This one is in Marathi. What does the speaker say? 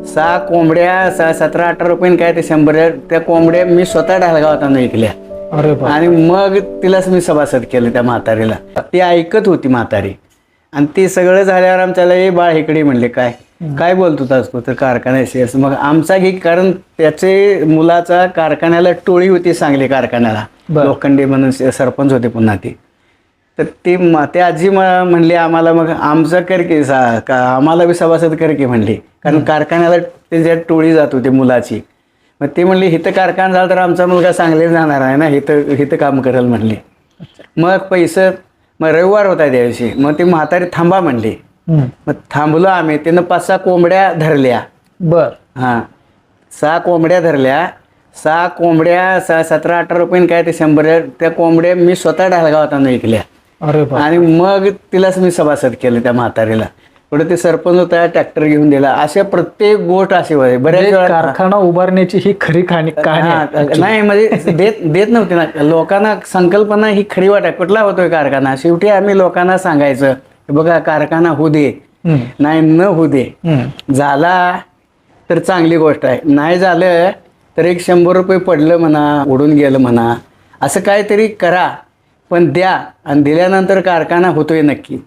6 कोंबड्या 17-18 रुपये काय ते 100 त्या कोंबड्या मी स्वतः ढालगावात विकल्या. अरे बाप. आणि मग तिलाच मी सभासद केलं त्या म्हातारीला. ती ऐकत होती म्हातारी. आणि ते सगळं झाल्यावर आमच्याला हे बाळ इकडे म्हणले काय काय बोलतो असतो तर कारखान्याशी असं. मग आमचा घे कारण त्याचे मुलाचा कारखान्याला टोळी होती सांगली कारखान्याला. लोखंडे म्हणून सरपंच होते पुन्हा ते. तर ते आजी म्हणली आम्हाला मग आमचं कर की आम्हाला बी सभासद कर की म्हणली. कारण कारखान्याला त्याच्या टोळी जात होती मुलाची. मग ते म्हणली हिथं कारखाना झाला तर आमचा मुलगा सांगली जाणार आहे ना, हिथं काम करेल म्हणली. मग पैसे मग रविवार होता त्या दिवशी. मग ती म्हातारी थांबा म्हणली. मग थांबलो आम्ही. त्यानं 5-6 कोंबड्या धरल्या. बर. हां 6 कोंबड्या धरल्या. 6 कोंबड्या 17-18 रुपये काय ते 100 त्या कोंबड्या मी स्वतः ढालगावात विकल्या. अरे बाप. आणि मग तिलाच मी सभासद केलं त्या म्हातारीला. पुढे ते सरपंच होता ट्रॅक्टर घेऊन दिला. अशा प्रत्येक गोष्ट अशी होते. बऱ्याच वेळा कारखाना उभारण्याची ही खरी कहाणी नाही म्हणजे देत नव्हती ना लोकांना. संकल्पना ही खरी वाटाय कुठला होतोय कारखाना. शेवटी आम्ही लोकांना सांगायचं बघा कारखाना होऊ दे नाही न होऊ दे. झाला तर चांगली गोष्ट आहे, नाही झालं तर एक 100 रुपये पडलं म्हणा उडून गेलं म्हणा असं काहीतरी करा पण द्या. आणि दिल्यानंतर कारखाना होतोय नक्की.